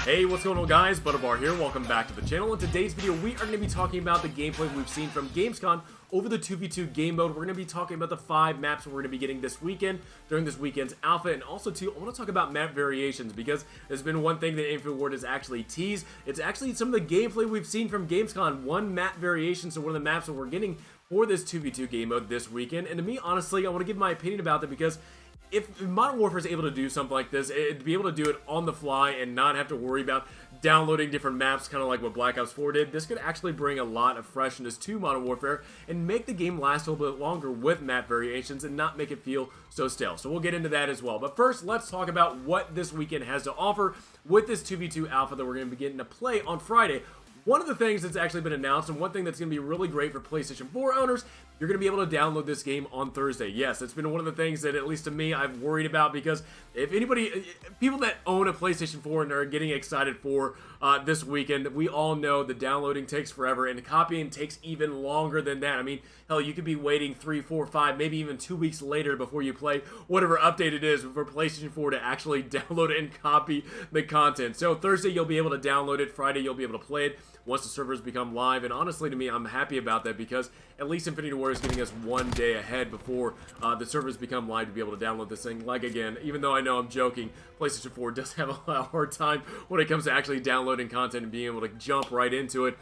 Hey, what's going on guys? Butterbar here, welcome back to the channel. In today's video, we are going to be talking about the gameplay we've seen from Gamescom over the 2v2 game mode. We're going to be talking about the 5 maps we're going to be getting this weekend, during this weekend's alpha, and also too, I want to talk about map variations, because there's been one thing that Infinite Ward has actually teased. It's actually some of the gameplay we've seen from Gamescom, one map variation, so one of the maps that we're getting for this 2v2 game mode this weekend. And to me, honestly, I want to give my opinion about that, because if Modern Warfare is able to do something like this, to be able to do it on the fly and not have to worry about downloading different maps, kind of like what Black Ops 4 did, this could actually bring a lot of freshness to Modern Warfare and make the game last a little bit longer with map variations and not make it feel so stale. So we'll get into that as well. But first, let's talk about what this weekend has to offer with this 2v2 alpha that we're going to be getting to play on Friday. One of the things that's actually been announced, and one thing that's going to be really great for PlayStation 4 owners, you're going to be able to download this game on Thursday. Yes, it's been one of the things that, at least to me, I've worried about, because if anybody, people that own a PlayStation 4 and are getting excited for this weekend, we all know the downloading takes forever, and copying takes even longer than that. I mean, hell, you could be waiting 3, 4, 5, maybe even 2 weeks later before you play whatever update it is for PlayStation 4 to actually download and copy the content. So Thursday, you'll be able to download it. Friday, you'll be able to play it once the servers become live, and honestly to me, I'm happy about that, because at least Infinity Ward is giving us one day ahead before the servers become live to be able to download this thing. Like, again, even though I know I'm joking, PlayStation 4 does have a hard time when it comes to actually downloading content and being able to jump right into it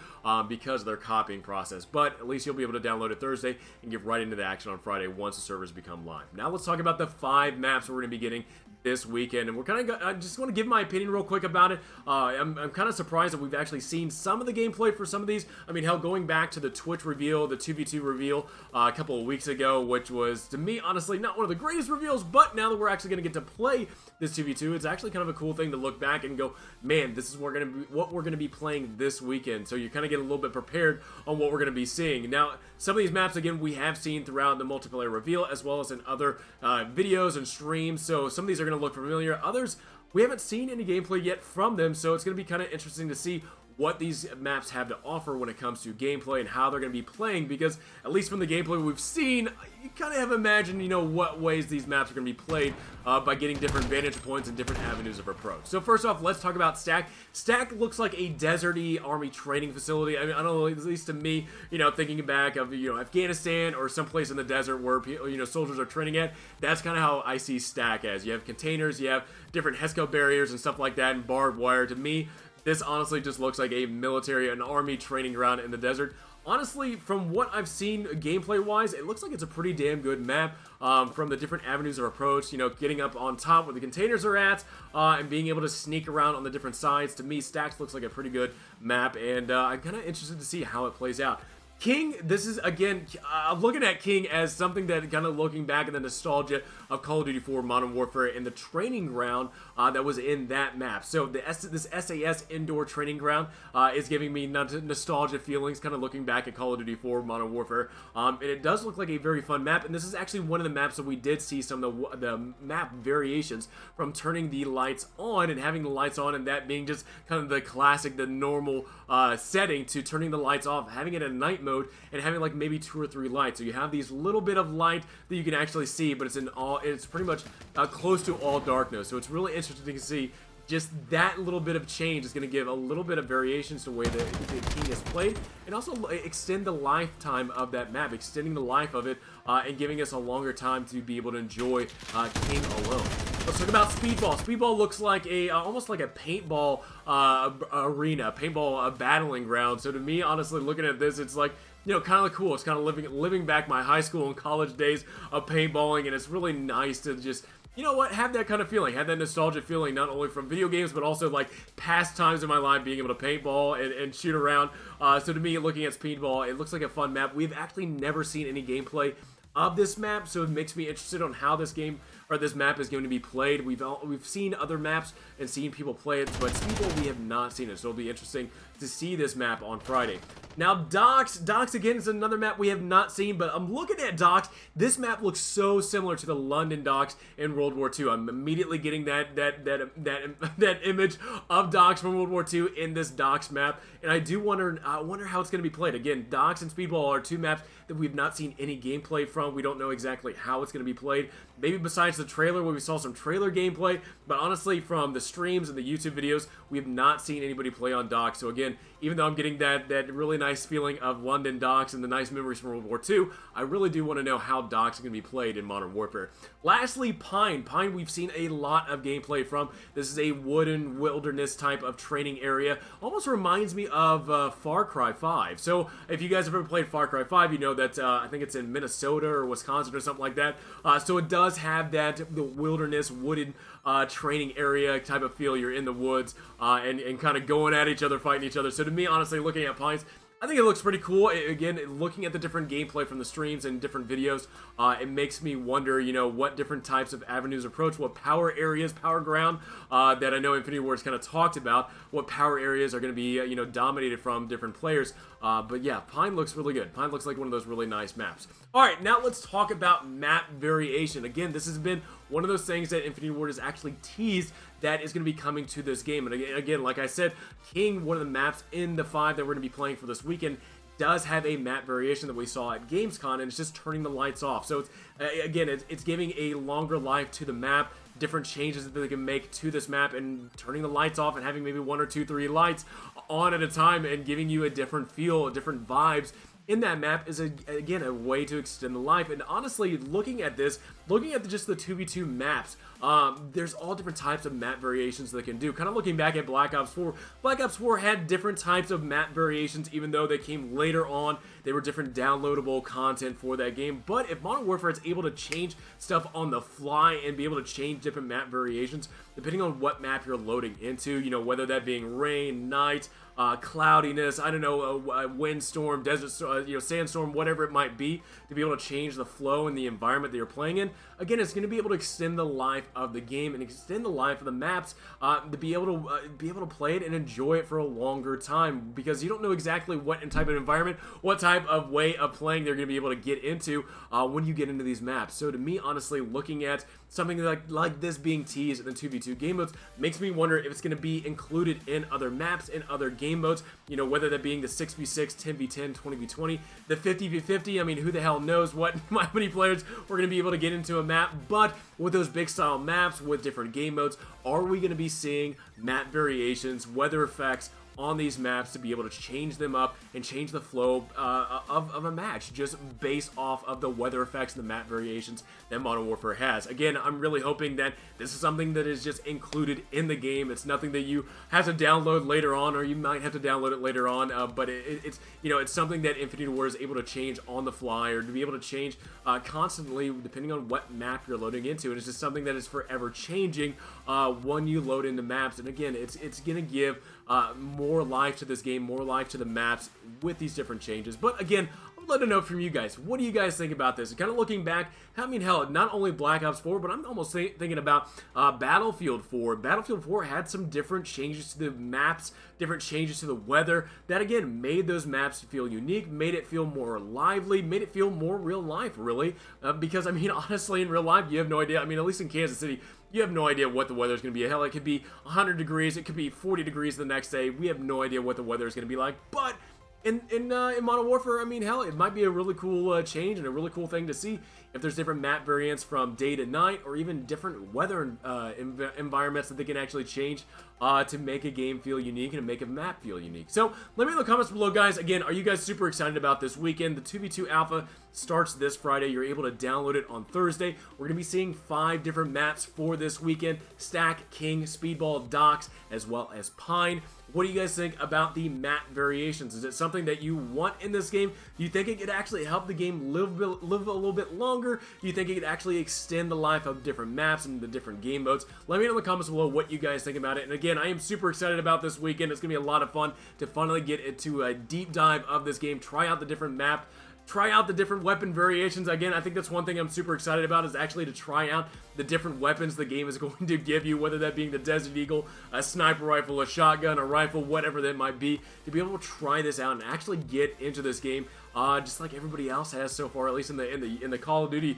because of their copying process. But at least you'll be able to download it Thursday and get right into the action on Friday once the servers become live. Now let's talk about the 5 maps we're going to be getting this weekend, and we're kind of, I just want to give my opinion real quick about it. I'm kind of surprised that we've actually seen some of the gameplay for some of these. I mean, hell, going back to the Twitch reveal, the 2v2 reveal a couple of weeks ago, which was, to me, honestly, not one of the greatest reveals, but now that we're actually going to get to play this 2v2, it's actually kind of a cool thing to look back and go, man, this is what we're going to be playing this weekend. So you kind of get a little bit prepared on what we're going to be seeing. Now, some of these maps, again, we have seen throughout the multiplayer reveal, as well as in other videos and streams, so some of these are going to look familiar. Others, we haven't seen any gameplay yet from them, so it's going to be kind of interesting to see what these maps have to offer when it comes to gameplay and how they're going to be playing, because at least from the gameplay we've seen, you kind of have imagined, you know, what ways these maps are going to be played by getting different vantage points and different avenues of approach. So first off, let's talk about Stack. Stack looks like a deserty army training facility. I mean, I don't know, at least to me, you know, thinking back of, you know, Afghanistan or someplace in the desert where, you know, soldiers are training at, that's kind of how I see Stack as. You have containers, you have different HESCO barriers and stuff like that, and barbed wire. To me, this honestly just looks like a military, an army training ground in the desert. Honestly, from what I've seen gameplay-wise, it looks like it's a pretty damn good map from the different avenues of approach, you know, getting up on top where the containers are at and being able to sneak around on the different sides. To me, Stacks looks like a pretty good map, and I'm kind of interested to see how it plays out. King, this is, again, I'm looking at King as something that, kind of looking back at the nostalgia of Call of Duty 4 Modern Warfare and the training ground that was in that map. So this SAS indoor training ground is giving me nostalgia feelings, kind of looking back at Call of Duty 4 Modern Warfare. And it does look like a very fun map, and this is actually one of the maps that we did see some of the map variations from turning the lights on and having the lights on, and that being just kind of the classic, the normal setting, to turning the lights off, having it at night mode, and having like maybe 2 or 3 lights. So you have these little bit of light that you can actually see, but it's pretty much close to all darkness. So it's really interesting to see just that little bit of change is going to give a little bit of variations to the way that King is played, and also extend the lifetime of that map, extending the life of it, and giving us a longer time to be able to enjoy King alone. Let's talk about Speedball. Speedball looks like a almost like a paintball arena, paintball battling ground. So to me, honestly, looking at this, it's like, you know, kind of cool. It's kind of living back my high school and college days of paintballing, and it's really nice to just, you know what, have that kind of feeling, have that nostalgia feeling, not only from video games, but also like past times in my life being able to paintball and shoot around. So to me, looking at Speedball, it looks like a fun map. We've actually never seen any gameplay of this map, so it makes me interested on how this game, or this map, is going to be played. We've seen other maps and seen people play it, but Speedball, we have not seen it, so it'll be interesting to see this map on Friday. Now, Docks again is another map we have not seen, but I'm looking at Docks. This map looks so similar to the London Docks in World War II. I'm immediately getting that image of Docks from World War II in this Docks map, and I do wonder how it's going to be played. Again, Docks and Speedball are two maps that we've not seen any gameplay from. We don't know exactly how it's going to be played. Maybe besides the trailer where we saw some trailer gameplay, but honestly, from the streams and the YouTube videos, we have not seen anybody play on Docks. So again, even though I'm getting that really nice feeling of London Docks and the nice memories from World War II, I really do want to know how Docks are going to be played in Modern Warfare. Lastly, Pine. Pine we've seen a lot of gameplay from. This is a wooden wilderness type of training area. Almost reminds me of Far Cry 5. So if you guys have ever played Far Cry 5, you know that I think it's in Minnesota or Wisconsin or something like that. So it does have the wilderness wooded training area type of feel. You're in the woods and kind of going at each other, fighting each other. So to me, honestly, looking at Pines, I think it looks pretty cool. Again, looking at the different gameplay from the streams and different videos, it makes me wonder, you know, what different types of avenues approach, what power areas, power ground, that I know Infinity Ward's kind of talked about, what power areas are going to be, you know, dominated from different players. But yeah, Pine looks really good. Pine looks like one of those really nice maps. All right, now let's talk about map variation. Again, this has been one of those things that Infinity Ward has actually teased that is going to be coming to this game. And again, like I said, King, one of the maps in the 5 that we're going to be playing for this weekend, does have a map variation that we saw at Gamescom, and it's just turning the lights off. So it's, again, it's giving a longer life to the map, different changes that they can make to this map, and turning the lights off and having maybe 1 or 2, 3 lights on at a time and giving you a different feel, different vibes in that map is, again, a way to extend the life. And honestly, looking at just the 2v2 maps, there's all different types of map variations they can do. Kind of looking back at Black Ops 4, Black Ops 4 had different types of map variations, even though they came later on. They were different downloadable content for that game. But if Modern Warfare is able to change stuff on the fly and be able to change different map variations, depending on what map you're loading into, you know, whether that being rain, night, cloudiness, I don't know, windstorm, desert, you know, sandstorm, whatever it might be, to be able to change the flow and the environment that you're playing in. Again, it's going to be able to extend the life of the game and extend the life of the maps, to be able to play it and enjoy it for a longer time, because you don't know exactly what type of environment, what type of way of playing they're going to be able to get into when you get into these maps. So to me, honestly, looking at something like this being teased in the 2v2 game modes makes me wonder if it's going to be included in other maps, in other game modes, you know, whether that being the 6v6, 10v10, 20v20, the 50v50. I mean, who the hell knows how many players we're going to be able to get into a map. But with those big style maps, with different game modes, are we going to be seeing map variations, weather effects on these maps to be able to change them up and change the flow of a match just based off of the weather effects and the map variations that Modern Warfare has? Again, I'm really hoping that this is something that is just included in the game. It's nothing that you have to download later on, or you might have to download it later on, but it's, you know, it's something that Infinity Ward is able to change on the fly, or to be able to change constantly depending on what map you're loading into. And it's just something that is forever changing when you load into maps. And again, it's going to give more life to this game, more life to the maps with these different changes. But again, I'd love to know from you guys. What do you guys think about this? And kind of looking back, I mean, hell, not only Black Ops 4, but I'm almost thinking about Battlefield 4. Battlefield 4 had some different changes to the maps, different changes to the weather that, again, made those maps feel unique, made it feel more lively, made it feel more real life, really. Because, I mean, honestly, in real life, you have no idea. I mean, at least in Kansas City, you have no idea what the weather is going to be. Hell, it could be 100 degrees, it could be 40 degrees the next day. We have no idea what the weather is going to be like. But in Modern Warfare, I mean, hell, it might be a really cool change and a really cool thing to see if there's different map variants from day to night, or even different weather environments that they can actually change to make a game feel unique and make a map feel unique. So let me know in the comments below, guys. Again, are you guys super excited about this weekend? The 2v2 Alpha starts this Friday. You're able to download it on Thursday. We're going to be seeing 5 different maps for this weekend: Stack, King, Speedball, Docks, as well as Pine. What do you guys think about the map variations? Is it something that you want in this game? Do you think it could actually help the game live a little bit longer? Do you think it could actually extend the life of different maps and the different game modes? Let me know in the comments below what you guys think about it. And again, I am super excited about this weekend. It's going to be a lot of fun to finally get into a deep dive of this game, try out the different try out the different weapon variations. Again, I think that's one thing I'm super excited about, is actually to try out the different weapons the game is going to give you, whether that being the Desert Eagle, a sniper rifle, a shotgun, a rifle, whatever that might be, to be able to try this out and actually get into this game, just like everybody else has so far, at least in the Call of Duty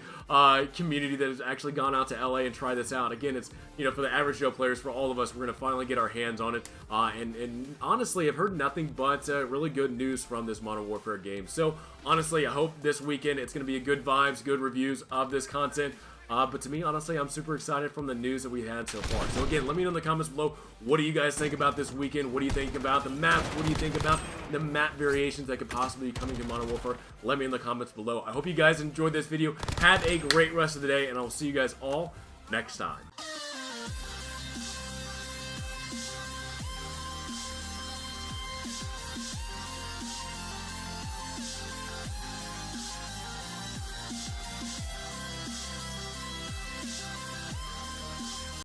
community that has actually gone out to LA and tried this out. Again, it's, you know, for the average Joe players, for all of us, we're gonna finally get our hands on it. And honestly, I've heard nothing but really good news from this Modern Warfare game. So honestly, I hope this weekend it's gonna be a good vibes, good reviews of this content. But to me, honestly, I'm super excited from the news that we had so far. So again, let me know in the comments below, what do you guys think about this weekend? What do you think about the maps? What do you think about the map variations that could possibly be coming to Modern Warfare? Let me in the comments below. I hope you guys enjoyed this video. Have a great rest of the day, and I will see you guys all next time.